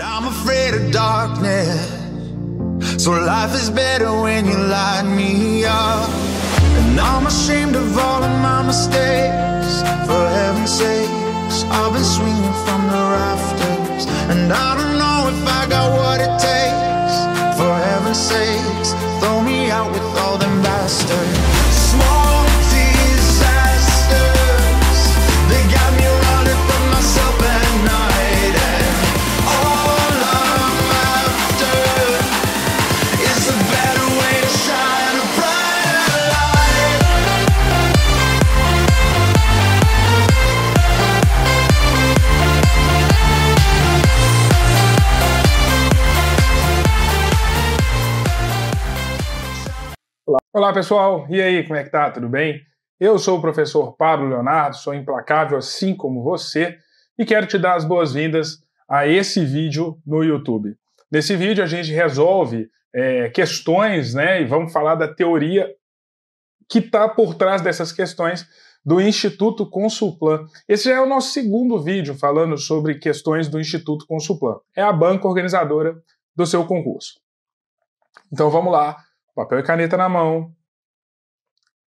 And I'm afraid of darkness, so life is better when you light me up. And I'm ashamed of all of my mistakes, for heaven's sakes, I've been swinging from the rafters. And I don't know if I got what it takes, for heaven's sakes, throw me out with all them bastards. Small disasters, they got me running from myself at night. And all I'm after is a better way to shine a brighter light. Olá pessoal, e aí, como é que tá? Tudo bem? Eu sou o professor Pablo Leonardo, sou implacável assim como você e quero te dar as boas-vindas a esse vídeo no YouTube. Nesse vídeo a gente resolve questões, né, e vamos falar da teoria que está por trás dessas questões do Instituto Consulplan. Esse já é o nosso segundo vídeo falando sobre questões do Instituto Consulplan. É a banca organizadora do seu concurso. Então vamos lá. Papel e caneta na mão,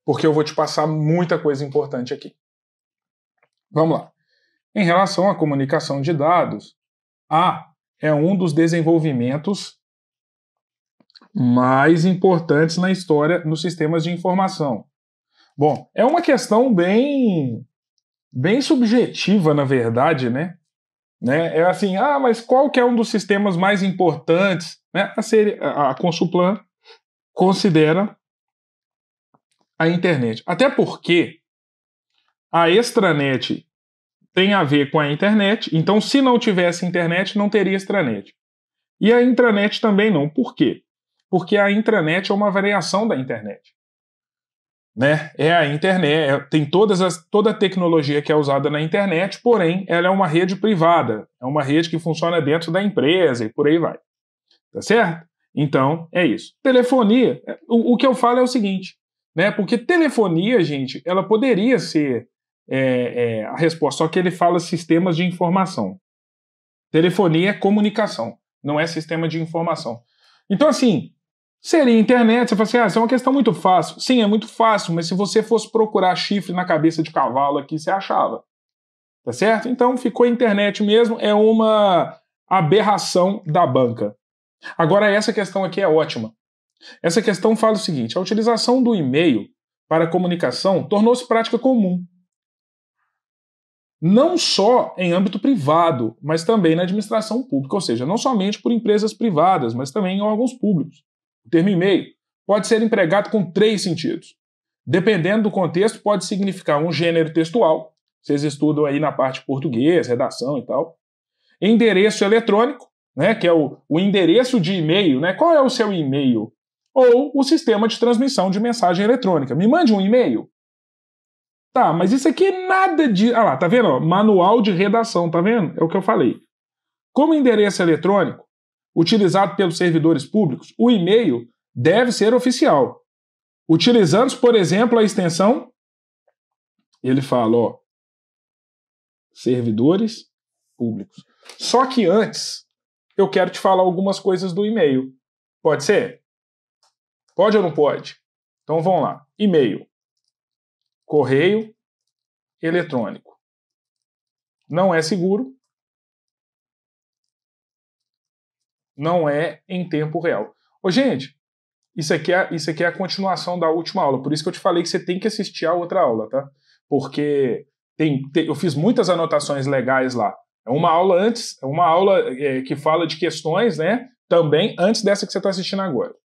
porque eu vou te passar muita coisa importante aqui. Vamos lá. Em relação à comunicação de dados, é um dos desenvolvimentos mais importantes na história nos sistemas de informação. Bom, é uma questão bem subjetiva, na verdade, né? É assim, mas qual que é um dos sistemas mais importantes? Né? A Consulplan considera a internet. Até porque a extranet tem a ver com a internet, então se não tivesse internet, não teria extranet. E a intranet também não. Por quê? Porque a intranet é uma variação da internet. Né? É a internet, tem toda a tecnologia que é usada na internet, porém, ela é uma rede privada, é uma rede que funciona dentro da empresa e por aí vai. Tá certo? Então, é isso. Telefonia, o que eu falo é o seguinte, né? Porque telefonia, gente, ela poderia ser a resposta, só que ele fala sistemas de informação. Telefonia é comunicação, não é sistema de informação. Então, assim, seria internet, você fala assim, isso é uma questão muito fácil. Sim, é muito fácil, mas se você fosse procurar chifre na cabeça de cavalo aqui, você achava. Tá certo? Então, ficou internet mesmo, é uma aberração da banca. Agora, essa questão aqui é ótima. Essa questão fala o seguinte, a utilização do e-mail para comunicação tornou-se prática comum. Não só em âmbito privado, mas também na administração pública, ou seja, não somente por empresas privadas, mas também em órgãos públicos. O termo e-mail pode ser empregado com 3 sentidos. Dependendo do contexto, pode significar um gênero textual, vocês estudam aí na parte de português, redação e tal. Endereço eletrônico, né, que é o endereço de e-mail, né? Qual é o seu e-mail? Ou o sistema de transmissão de mensagem eletrônica. Me mande um e-mail. Tá, mas isso aqui é nada de... Ah lá, tá vendo? Ó, manual de redação, tá vendo? É o que eu falei. Como endereço eletrônico, utilizado pelos servidores públicos, o e-mail deve ser oficial. Utilizando, por exemplo, a extensão, ele fala, ó, servidores públicos. Só que antes, eu quero te falar algumas coisas do e-mail. Pode ser? Pode ou não pode? Então vamos lá. E-mail. Correio eletrônico. Não é seguro. Não é em tempo real. Ô, gente, isso aqui é a continuação da última aula. Por isso que eu te falei que você tem que assistir a outra aula, tá? Porque eu fiz muitas anotações legais lá. É uma aula antes, que fala de questões, né? Também antes dessa que você está assistindo agora.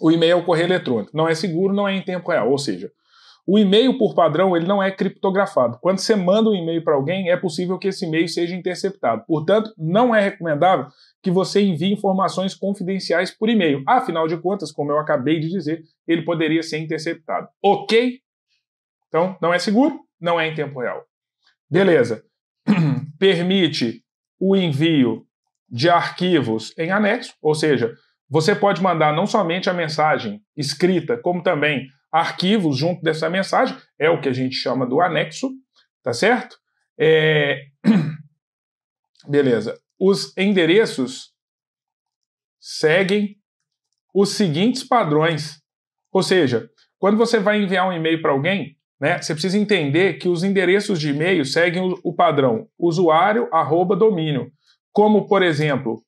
O e-mail é o correio eletrônico. Não é seguro, não é em tempo real. Ou seja, o e-mail, por padrão, ele não é criptografado. Quando você manda um e-mail para alguém, é possível que esse e-mail seja interceptado. Portanto, não é recomendável que você envie informações confidenciais por e-mail. Afinal de contas, como eu acabei de dizer, ele poderia ser interceptado. Ok? Então, não é seguro, não é em tempo real. Beleza. Permite o envio de arquivos em anexo, ou seja, você pode mandar não somente a mensagem escrita, como também arquivos junto dessa mensagem, é o que a gente chama do anexo, tá certo? Beleza. os endereços seguem os seguintes padrões. Ou seja, quando você vai enviar um e-mail para alguém, né, você precisa entender que os endereços de e-mail seguem o padrão usuário, @domínio. Como, por exemplo,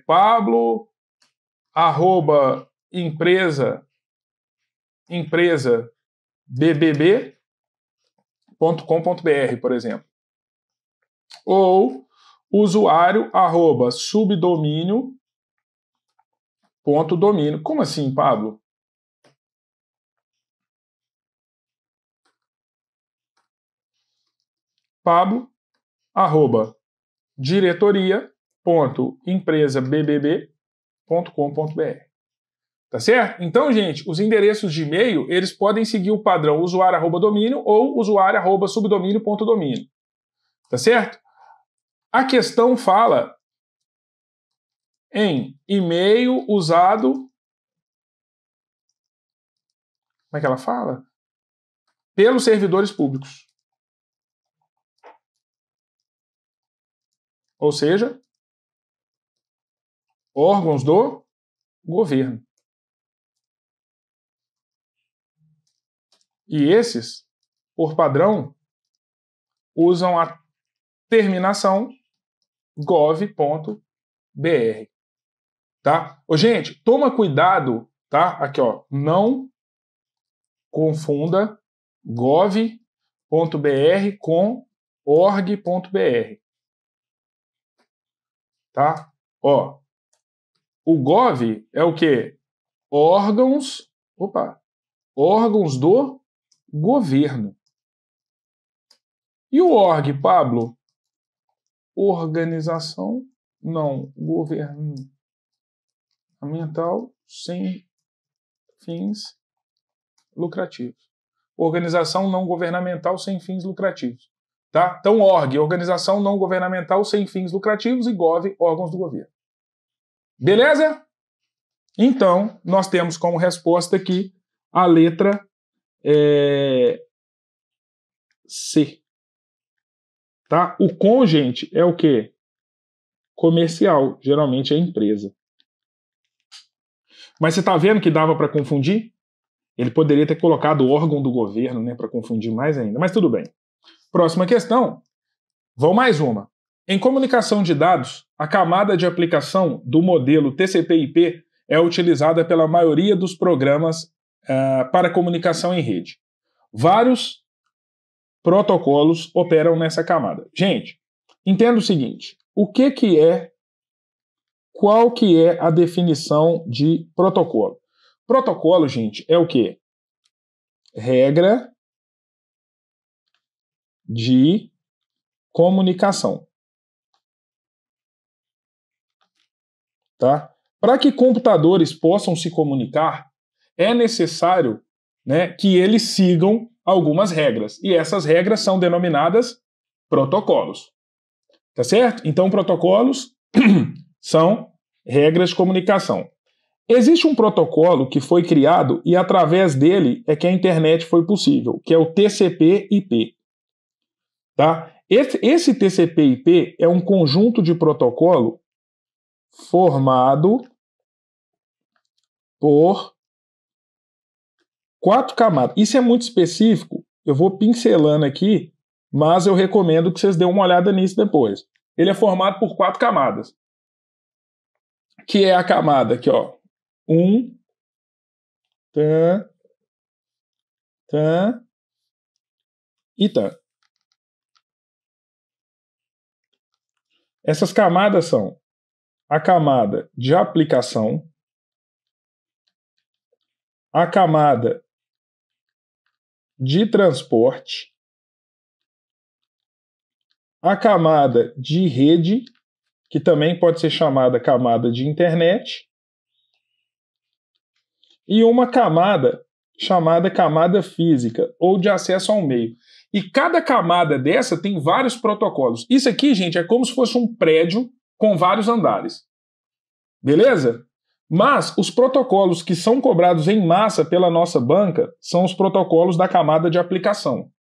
Pablo, empresa bbb.com.br, por exemplo. Ou usuário, @subdomínio.domínio. Como assim, Pablo? Pablo, diretoria.empresabbb.com.br. Tá certo? Então, gente, os endereços de e-mail, eles podem seguir o padrão usuário @domínio ou usuário @subdomínio.domínio. Tá certo? A questão fala em e-mail usado. Como é que ela fala? Pelos servidores públicos. Ou seja, órgãos do governo. E esses, por padrão, usam a terminação gov.br. Tá? Ô, gente, toma cuidado, tá? Aqui, ó, não confunda gov.br com org.br. Tá? Ó, o gov é o quê? Órgãos do governo. E o org, Pablo? Organização não governamental sem fins lucrativos. Organização não governamental sem fins lucrativos. Tá? Então, org, organização não governamental sem fins lucrativos, e gov, órgãos do governo. Beleza? Então, nós temos como resposta aqui a letra C. Tá? O com, gente, é o quê? Comercial, geralmente é empresa. Mas você está vendo que dava para confundir? Ele poderia ter colocado órgão do governo, né, para confundir mais ainda, mas tudo bem. Próxima questão. Vamos mais uma. Em comunicação de dados, a camada de aplicação do modelo TCP/IP é utilizada pela maioria dos programas para comunicação em rede. Vários protocolos operam nessa camada. Gente, entenda o seguinte. Qual que é a definição de protocolo? Protocolo, gente, é o quê? Regra de comunicação. Tá? Para que computadores possam se comunicar, é necessário, né, que eles sigam algumas regras. E essas regras são denominadas protocolos. Tá certo? Então, protocolos são regras de comunicação. Existe um protocolo que foi criado e através dele é que a internet foi possível, que é o TCP/IP. Tá? Esse TCP/IP é um conjunto de protocolo formado por 4 camadas. Isso é muito específico, eu vou pincelando aqui, mas eu recomendo que vocês dêem uma olhada nisso depois. Ele é formado por 4 camadas, que é a camada aqui, ó, 1, tan, e tan. Essas camadas são a camada de aplicação, a camada de transporte, a camada de rede, que também pode ser chamada camada de internet, e uma camada chamada camada física, ou de acesso ao meio. E cada camada dessa tem vários protocolos. Isso aqui, gente, é como se fosse um prédio com vários andares. Beleza? Mas os protocolos que são cobrados em massa pela nossa banca são os protocolos da camada de aplicação.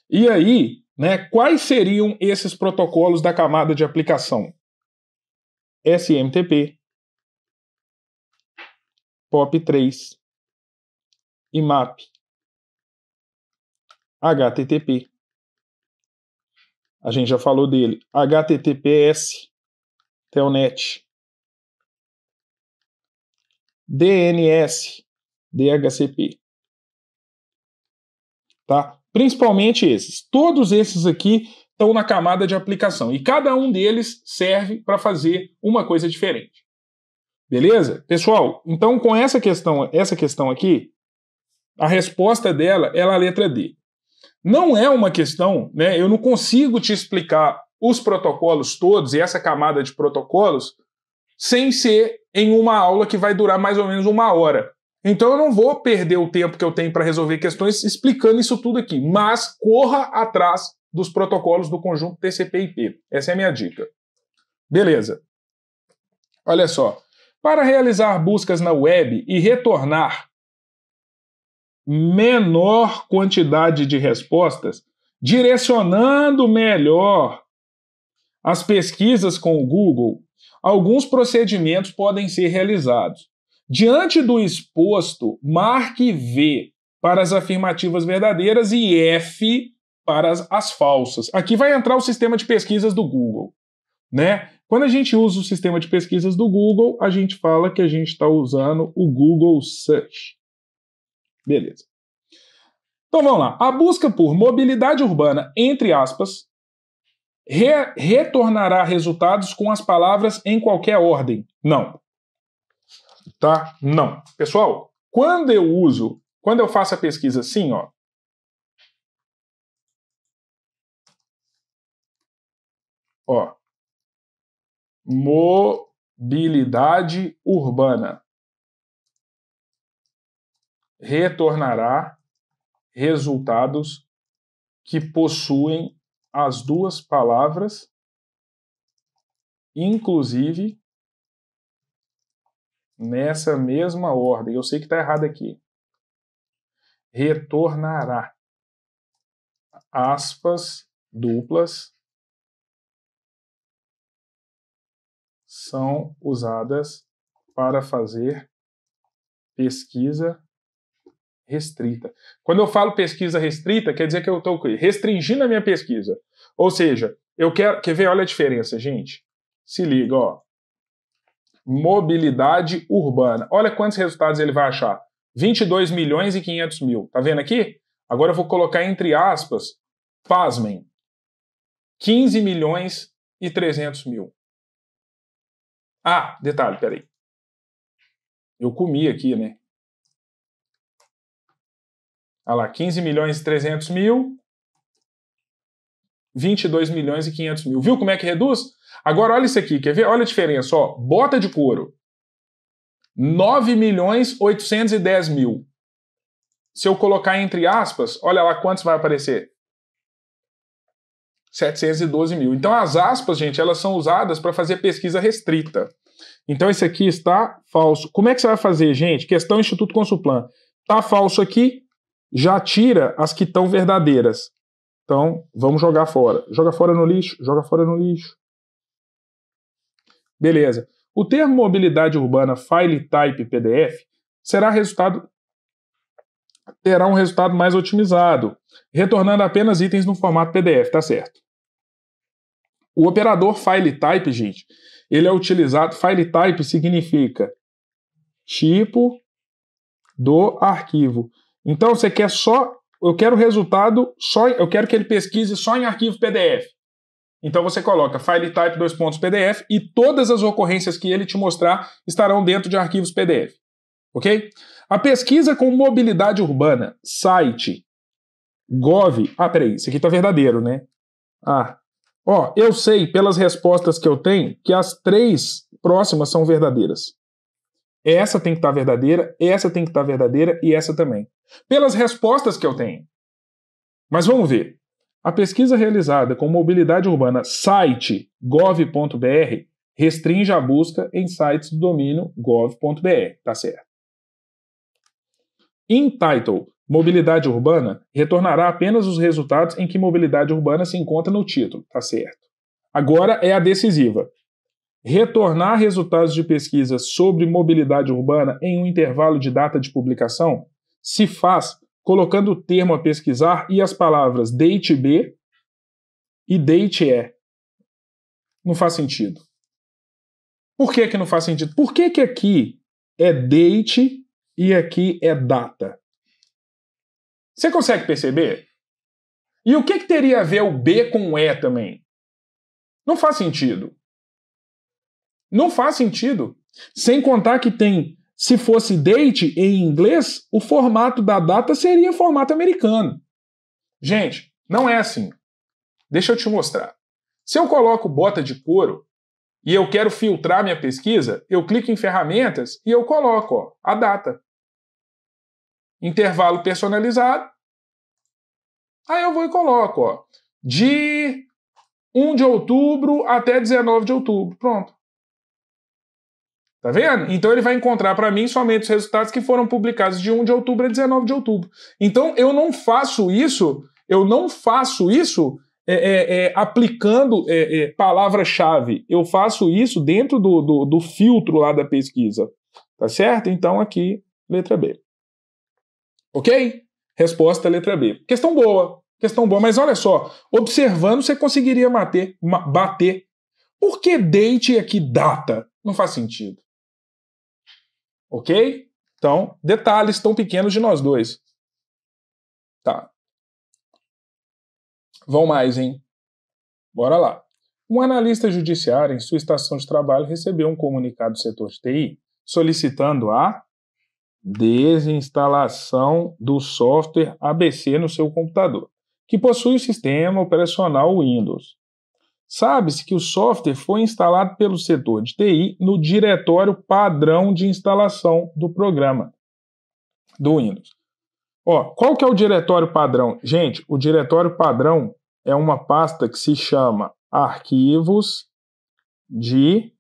E aí, né? Quais seriam esses protocolos da camada de aplicação? SMTP, POP3, IMAP, HTTP. A gente já falou dele. HTTPS, Telnet, DNS, DHCP. Tá? Principalmente esses. Todos esses aqui estão na camada de aplicação. E cada um deles serve para fazer uma coisa diferente. Beleza? Pessoal, então com essa questão aqui, a resposta dela é a letra D. Não é uma questão, né? Eu não consigo te explicar os protocolos todos e essa camada de protocolos sem ser em uma aula que vai durar mais ou menos 1 hora. Então eu não vou perder o tempo que eu tenho para resolver questões explicando isso tudo aqui, mas corra atrás dos protocolos do conjunto TCP/IP. Essa é a minha dica. Beleza. Olha só. Para realizar buscas na web e retornar menor quantidade de respostas, direcionando melhor as pesquisas com o Google, alguns procedimentos podem ser realizados. Diante do exposto, marque V para as afirmativas verdadeiras e F para as falsas. Aqui vai entrar o sistema de pesquisas do Google, né? Quando a gente usa o sistema de pesquisas do Google, a gente fala que a gente está usando o Google Search. Beleza. Então vamos lá. A busca por mobilidade urbana, entre aspas, retornará resultados com as palavras em qualquer ordem. Não. Tá? Não. Pessoal, quando eu faço a pesquisa assim, ó, mobilidade urbana retornará resultados que possuem as duas palavras, inclusive nessa mesma ordem. Eu sei que está errado aqui. Retornará. Aspas duplas são usadas para fazer pesquisa restrita. Quando eu falo pesquisa restrita, quer dizer que eu estou restringindo a minha pesquisa. Ou seja, eu quero... Quer ver? Olha a diferença, gente. Se liga, ó. Mobilidade urbana. Olha quantos resultados ele vai achar. 22 milhões e 500 mil. Tá vendo aqui? Agora eu vou colocar entre aspas, pasmem, 15 milhões e 300 mil. Ah, detalhe, peraí. Eu comi aqui, né? Olha lá, 15 milhões e 300 mil, 22 milhões e 500 mil. Viu como é que reduz? Agora olha isso aqui, quer ver? Olha a diferença, ó. Bota de couro. 9 milhões 810 mil. Se eu colocar entre aspas, olha lá quantos vai aparecer. 712 mil. Então as aspas, gente, elas são usadas para fazer pesquisa restrita. Então esse aqui está falso. Como é que você vai fazer, gente? Questão Instituto Consulplan. Está falso aqui, já tira as que estão verdadeiras. Então, vamos jogar fora. Joga fora no lixo, joga fora no lixo. Beleza. O termo mobilidade urbana file type PDF terá um resultado mais otimizado, retornando apenas itens no formato PDF, tá certo? O operador file type, gente, ele é utilizado... File type significa tipo do arquivo. Então, você quer só... Eu quero o resultado só... Eu quero que ele pesquise só em arquivo PDF. Então, você coloca file type .pdf e todas as ocorrências que ele te mostrar estarão dentro de arquivos PDF. Ok? A pesquisa com mobilidade urbana, site, gov... Ah, peraí, isso aqui está verdadeiro, né? Ó, eu sei pelas respostas que eu tenho que as 3 próximas são verdadeiras. Essa tem que estar verdadeira, essa tem que estar verdadeira e essa também. Pelas respostas que eu tenho. Mas vamos ver. A pesquisa realizada com mobilidade urbana site gov.br restringe a busca em sites do domínio gov.br, tá certo? In title, mobilidade urbana, retornará apenas os resultados em que mobilidade urbana se encontra no título. Tá certo. Agora é a decisiva. Retornar resultados de pesquisa sobre mobilidade urbana em um intervalo de data de publicação se faz colocando o termo a pesquisar e as palavras date B e date E. Não faz sentido. Por que não faz sentido? Por que aqui é date e aqui é data? Você consegue perceber? E o que teria a ver o B com o E também? Não faz sentido. Não faz sentido. Sem contar que tem, se fosse date em inglês, o formato da data seria formato americano. Gente, não é assim. Deixa eu te mostrar. Se eu coloco bota de couro e eu quero filtrar minha pesquisa, eu clico em ferramentas e eu coloco a data. Intervalo personalizado. Aí eu vou e coloco de 1 de outubro até 19 de outubro. Pronto. Tá vendo? Então ele vai encontrar para mim somente os resultados que foram publicados de 1 de outubro a 19 de outubro. Então eu não faço isso aplicando palavra-chave. Eu faço isso dentro do filtro lá da pesquisa. Tá certo? Então aqui, letra B. Ok? Resposta letra B. Questão boa, mas olha só, observando você conseguiria bater. Por que date e aqui data? Não faz sentido. Ok? Então, detalhes tão pequenos de nós dois. Tá. Vão mais, hein? Bora lá. Um analista judiciário em sua estação de trabalho recebeu um comunicado do setor de TI solicitando a desinstalação do software ABC no seu computador, que possui o sistema operacional Windows. Sabe-se que o software foi instalado pelo setor de TI no diretório padrão de instalação do programa do Windows. Qual que é o diretório padrão? Gente, o diretório padrão é uma pasta que se chama Arquivos de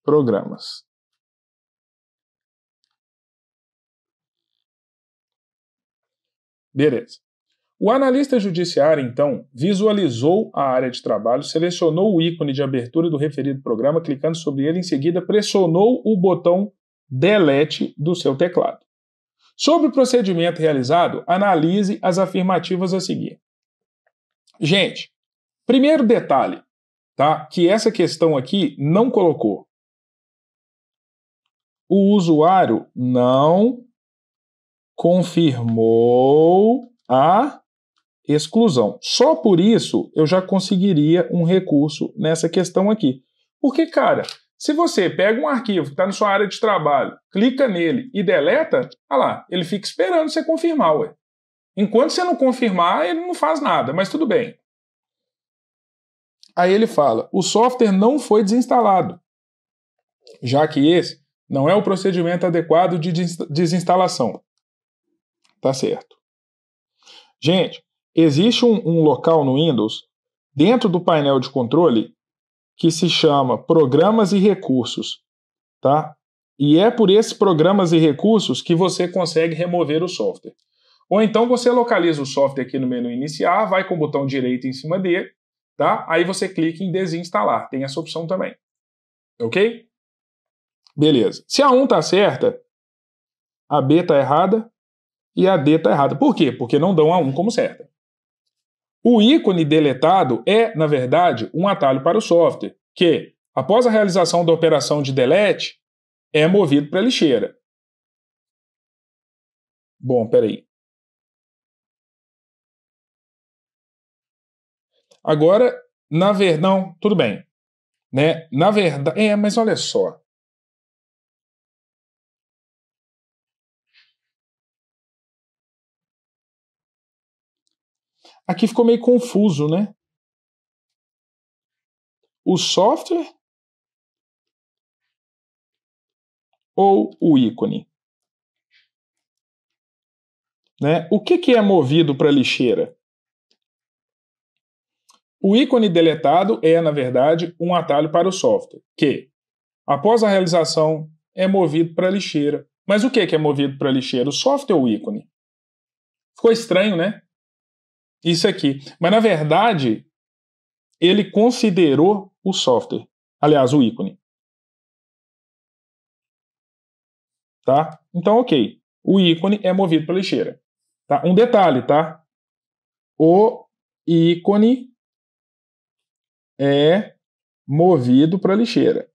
Programas. Beleza. O analista judiciário, então, visualizou a área de trabalho, selecionou o ícone de abertura do referido programa, clicando sobre ele, em seguida pressionou o botão Delete do seu teclado. Sobre o procedimento realizado, analise as afirmativas a seguir. Gente, primeiro detalhe, tá? Que essa questão aqui não colocou. O usuário não confirmou a exclusão. Só por isso eu já conseguiria um recurso nessa questão aqui. Porque, cara, se você pega um arquivo que está na sua área de trabalho, clica nele e deleta, olha lá, ele fica esperando você confirmar, ué. Enquanto você não confirmar, ele não faz nada, mas tudo bem. Aí ele fala, o software não foi desinstalado, já que esse não é o procedimento adequado de desinstalação. Tá certo. Gente, existe um local no Windows, dentro do painel de controle, que se chama Programas e Recursos, tá? E é por esses programas e recursos que você consegue remover o software. Ou então você localiza o software aqui no menu iniciar, vai com o botão direito em cima dele, tá? Aí você clica em desinstalar, tem essa opção também. Ok? Beleza. Se a 1 tá certa, a B tá errada e a D tá errada. Por quê? Porque não dão a 1 como certa. O ícone deletado é, na verdade, um atalho para o software, que, após a realização da operação de delete, é movido para a lixeira. Bom, peraí. Agora, na verdade... Não, tudo bem. Né? Na verdade... mas olha só. Aqui ficou meio confuso, né? O software ou o ícone? Né? O que é movido para a lixeira? O ícone deletado é, na verdade, um atalho para o software, que, após a realização, é movido para a lixeira. Mas o que é movido para lixeira? O software ou o ícone? Ficou estranho, né? Isso aqui. Mas, na verdade, ele considerou o software. Aliás, o ícone. Tá? Então, ok. O ícone é movido para lixeira. Tá? Um detalhe, tá? O ícone é movido para lixeira.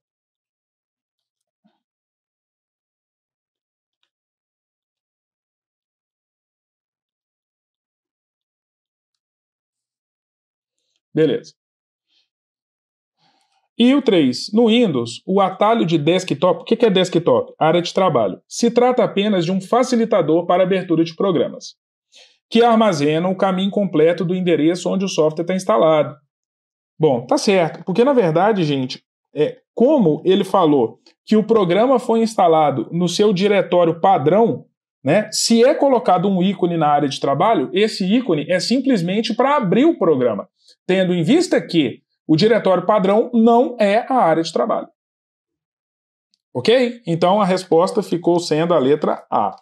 Beleza. E o 3. No Windows, o atalho de desktop, o que é desktop? Área de trabalho. Se trata apenas de um facilitador para abertura de programas, que armazena o caminho completo do endereço onde o software está instalado. Bom, tá certo, porque na verdade, gente, como ele falou que o programa foi instalado no seu diretório padrão, né, se é colocado um ícone na área de trabalho, esse ícone é simplesmente para abrir o programa, tendo em vista que o diretório padrão não é a área de trabalho. Ok? Então a resposta ficou sendo a letra A.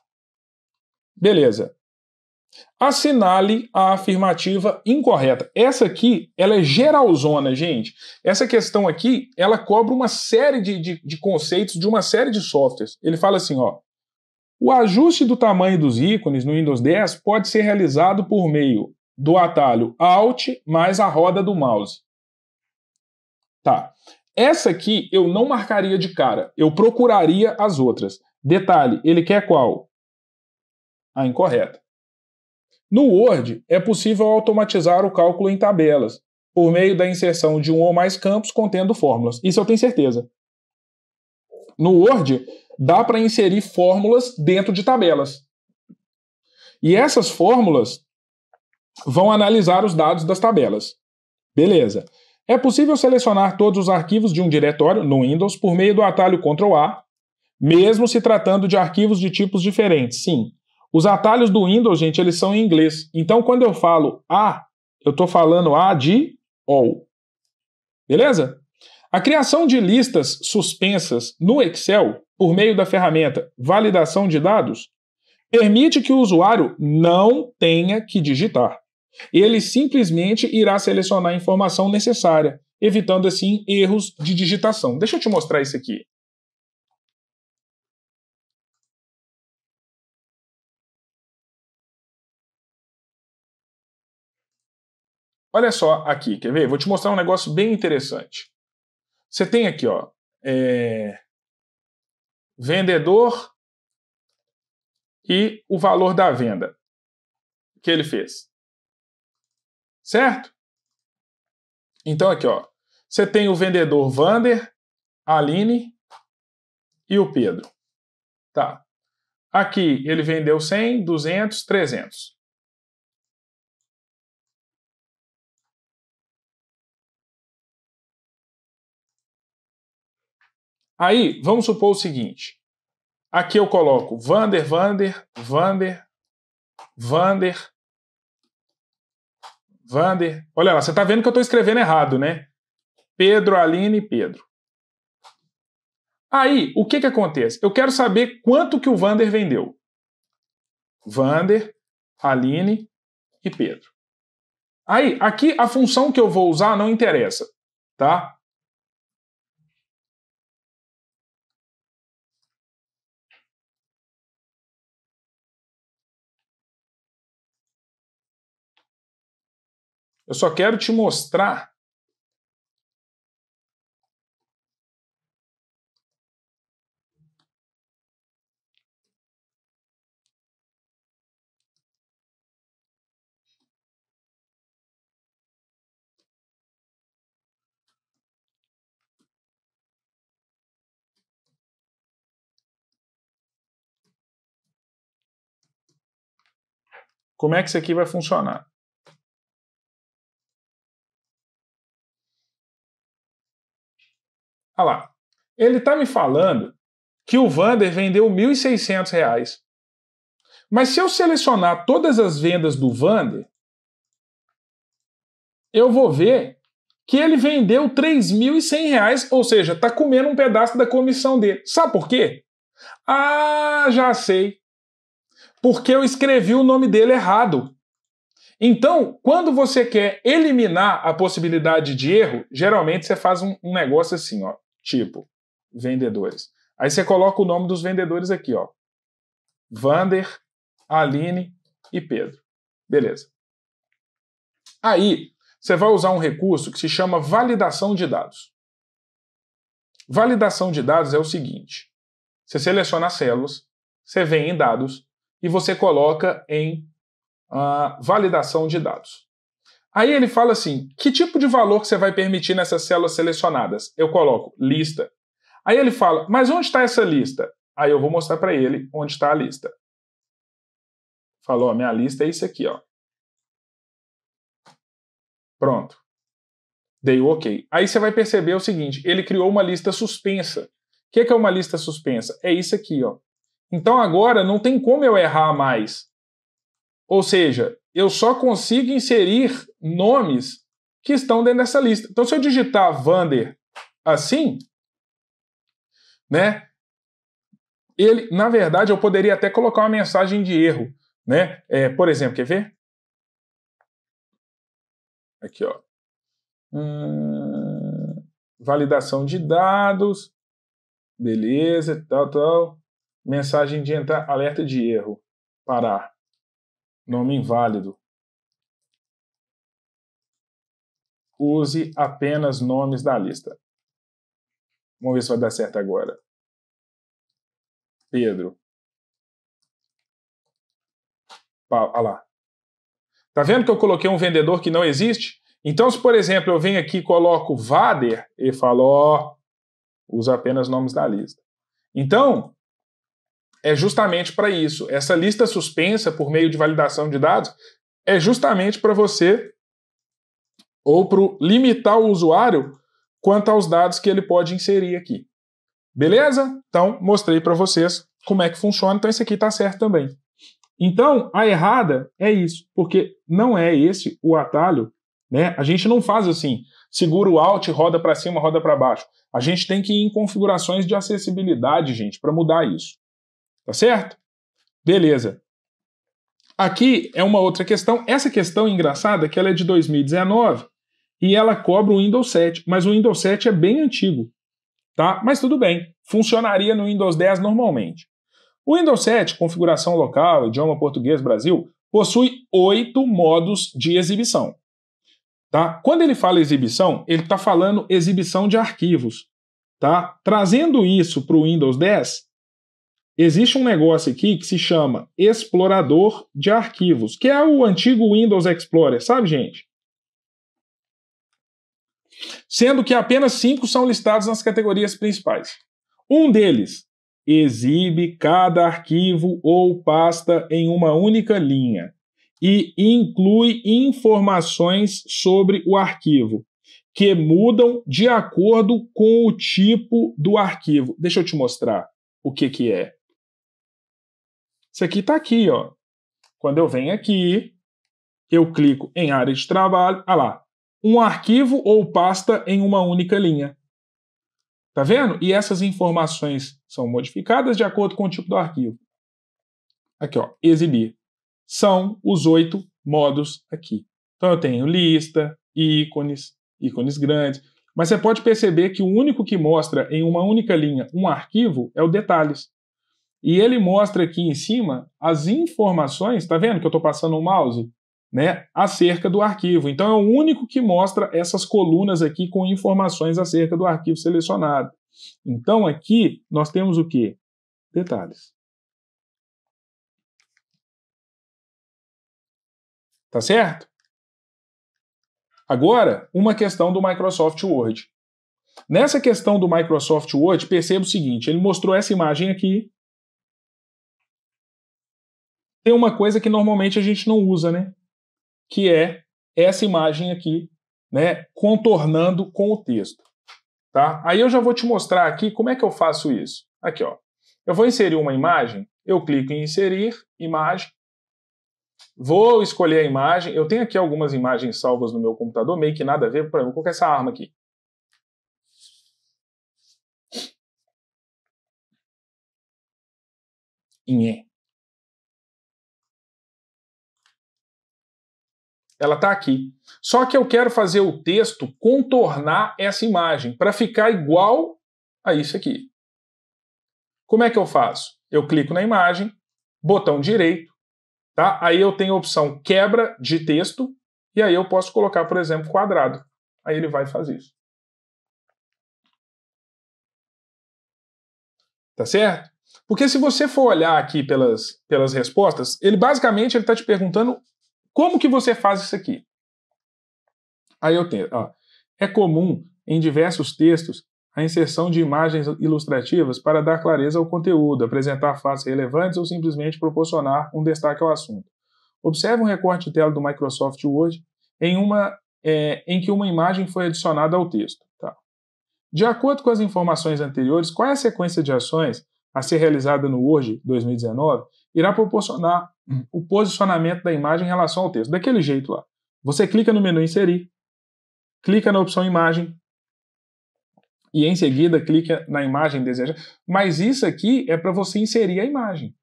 Beleza. Assinale a afirmativa incorreta. Essa aqui, ela é geralzona, gente. Essa questão aqui, ela cobre uma série de conceitos de uma série de softwares. Ele fala assim, ó. O ajuste do tamanho dos ícones no Windows 10 pode ser realizado por meio do atalho Alt mais a roda do mouse. Tá. Essa aqui eu não marcaria de cara. Eu procuraria as outras. Detalhe, ele quer qual? A incorreta. No Word, é possível automatizar o cálculo em tabelas, por meio da inserção de um ou mais campos contendo fórmulas. Isso eu tenho certeza. No Word, dá para inserir fórmulas dentro de tabelas. E essas fórmulas vão analisar os dados das tabelas. Beleza. É possível selecionar todos os arquivos de um diretório no Windows por meio do atalho Ctrl+A, mesmo se tratando de arquivos de tipos diferentes. Sim. Os atalhos do Windows, gente, eles são em inglês. Então, quando eu falo A, eu estou falando A de all. Beleza? A criação de listas suspensas no Excel, por meio da ferramenta Validação de Dados, permite que o usuário não tenha que digitar. Ele simplesmente irá selecionar a informação necessária, evitando, assim, erros de digitação. Deixa eu te mostrar isso aqui. Olha só aqui, quer ver? Vou te mostrar um negócio bem interessante. Você tem aqui, ó, vendedor e o valor da venda que ele fez. Certo? Então aqui, ó, você tem o vendedor Vander, a Aline e o Pedro. Tá. Aqui ele vendeu 100, 200, 300. Aí, vamos supor o seguinte. Aqui eu coloco Vander, Vander, Vander, Vander, Vander. Olha lá, você está vendo que eu estou escrevendo errado, né? Pedro, Aline, Pedro. Aí, o que acontece? Eu quero saber quanto que o Vander vendeu. Vander, Aline e Pedro. Aí, aqui a função que eu vou usar não interessa, tá? Eu só quero te mostrar como é que isso aqui vai funcionar. Olha lá. Ele está me falando que o Vander vendeu R$ 1.600. Mas se eu selecionar todas as vendas do Vander, eu vou ver que ele vendeu R$ 3.100, ou seja, está comendo um pedaço da comissão dele. Sabe por quê? Ah, já sei. Porque eu escrevi o nome dele errado. Então, quando você quer eliminar a possibilidade de erro, geralmente você faz um negócio assim, ó, tipo, vendedores. Aí você coloca o nome dos vendedores aqui, ó. Vander, Aline e Pedro. Beleza. Aí, você vai usar um recurso que se chama validação de dados. Validação de dados é o seguinte. Você seleciona as células, você vem em dados e você coloca em validação de dados. Aí ele fala assim, que tipo de valor que você vai permitir nessas células selecionadas? Eu coloco lista. Aí ele fala, mas onde está essa lista? Aí eu vou mostrar para ele onde está a lista. Falou, a minha lista é isso aqui, ó. Pronto. Dei o OK. Aí você vai perceber o seguinte, ele criou uma lista suspensa. O que é uma lista suspensa? É isso aqui, ó. Então agora não tem como eu errar mais. Ou seja, eu só consigo inserir nomes que estão dentro dessa lista. Então se eu digitar Vander assim, né? Ele, na verdade, eu poderia até colocar uma mensagem de erro, né? Por exemplo, quer ver? Aqui, ó. Validação de dados. Beleza, tal. Mensagem de entrar, alerta de erro. Parar. Nome inválido. Use apenas nomes da lista. Vamos ver se vai dar certo agora. Pedro. Olha lá. Tá vendo que eu coloquei um vendedor que não existe? Então, se, por exemplo, eu venho aqui e coloco Vader, ele fala, ó, usa apenas nomes da lista. Então, é justamente para isso. Essa lista suspensa, por meio de validação de dados, é justamente para você, ou para limitar o usuário quanto aos dados que ele pode inserir aqui. Beleza? Então, mostrei para vocês como é que funciona. Então, esse aqui está certo também. Então, a errada é isso, porque não é esse o atalho, né? A gente não faz assim, segura o Alt, roda para cima, roda para baixo. A gente tem que ir em configurações de acessibilidade, gente, para mudar isso. Tá certo? Beleza. Aqui é uma outra questão. Essa questão engraçada é que ela é de 2019 e ela cobra o Windows 7, mas o Windows 7 é bem antigo, tá? Mas tudo bem, funcionaria no Windows 10 normalmente. O Windows 7, configuração local, idioma português Brasil, possui 8 modos de exibição. Tá? Quando ele fala exibição, ele está falando exibição de arquivos. Tá? Trazendo isso para o Windows 10, existe um negócio aqui que se chama explorador de arquivos, que é o antigo Windows Explorer, sabe, gente? Sendo que apenas 5 são listados nas categorias principais. Um deles exibe cada arquivo ou pasta em uma única linha e inclui informações sobre o arquivo, que mudam de acordo com o tipo do arquivo. Deixa eu te mostrar o que é. Isso aqui está aqui, ó. Quando eu venho aqui, eu clico em área de trabalho, olha lá, um arquivo ou pasta em uma única linha. Tá vendo? E essas informações são modificadas de acordo com o tipo do arquivo. Aqui, ó, exibir. São os 8 modos aqui. Então eu tenho lista, ícones grandes. Mas você pode perceber que o único que mostra em uma única linha um arquivo é o detalhes. E ele mostra aqui em cima as informações, tá vendo que eu estou passando o mouse? Né, acerca do arquivo. Então é o único que mostra essas colunas aqui com informações acerca do arquivo selecionado. Então aqui nós temos o quê? Detalhes. Tá certo? Agora, uma questão do Microsoft Word. Nessa questão do Microsoft Word, perceba o seguinte, ele mostrou essa imagem aqui. Tem uma coisa que normalmente a gente não usa, né? Que é essa imagem aqui, né, contornando com o texto. Tá? Aí eu já vou te mostrar aqui como é que eu faço isso. Aqui, ó. Eu vou inserir uma imagem, eu clico em inserir, imagem, vou escolher a imagem, eu tenho aqui algumas imagens salvas no meu computador, meio que nada a ver, por exemplo, vou colocar essa arma aqui. em E. Ela está aqui. Só que eu quero fazer o texto contornar essa imagem para ficar igual a isso aqui. Como é que eu faço? Eu clico na imagem, botão direito, tá? Aí eu tenho a opção quebra de texto e aí eu posso colocar, por exemplo, quadrado. Aí ele vai fazer isso. Tá certo? Porque se você for olhar aqui pelas respostas, ele basicamente está te perguntando como que você faz isso aqui. Aí eu tenho, ó, é comum em diversos textos a inserção de imagens ilustrativas para dar clareza ao conteúdo, apresentar fatos relevantes ou simplesmente proporcionar um destaque ao assunto. Observe um recorte de tela do Microsoft Word em que uma imagem foi adicionada ao texto. Tá? De acordo com as informações anteriores, qual é a sequência de ações a ser realizada no Word 2019 irá proporcionar o posicionamento da imagem em relação ao texto. Daquele jeito lá. Você clica no menu Inserir, clica na opção Imagem e em seguida clica na imagem desejada. Mas isso aqui é para você inserir a imagem.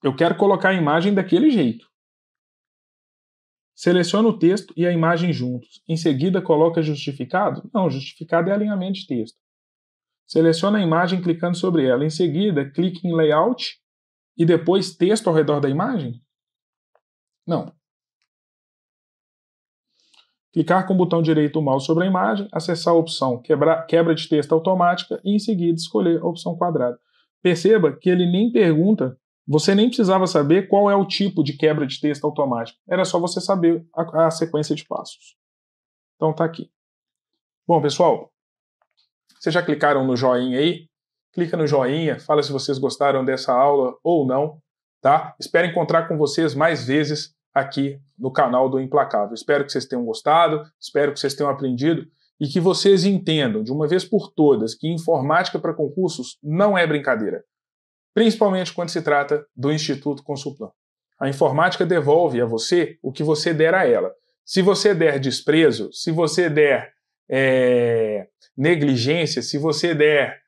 Eu quero colocar a imagem daquele jeito. Seleciona o texto e a imagem juntos. Em seguida, coloca justificado? Não, justificado é alinhamento de texto. Seleciona a imagem clicando sobre ela. Em seguida, clique em Layout e depois texto ao redor da imagem? Não. Clicar com o botão direito do mouse sobre a imagem, acessar a opção quebra de texto automática e em seguida escolher a opção quadrado. Perceba que ele nem pergunta, você nem precisava saber qual é o tipo de quebra de texto automática. Era só você saber a sequência de passos. Então tá aqui. Bom, pessoal, vocês já clicaram no joinha aí? Clica no joinha, fala se vocês gostaram dessa aula ou não, tá? Espero encontrar com vocês mais vezes aqui no canal do Implacável. Espero que vocês tenham gostado, espero que vocês tenham aprendido e que vocês entendam de uma vez por todas que informática para concursos não é brincadeira, principalmente quando se trata do Instituto Consulplan. A informática devolve a você o que você der a ela. Se você der desprezo, se você der negligência, se você der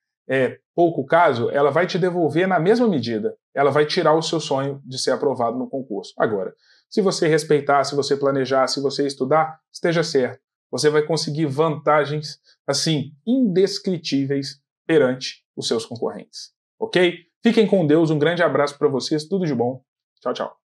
pouco caso, ela vai te devolver na mesma medida. Ela vai tirar o seu sonho de ser aprovado no concurso. Agora, se você respeitar, se você planejar, se você estudar, esteja certo. Você vai conseguir vantagens, assim, indescritíveis perante os seus concorrentes. Ok? Fiquem com Deus, um grande abraço para vocês, tudo de bom. Tchau, tchau.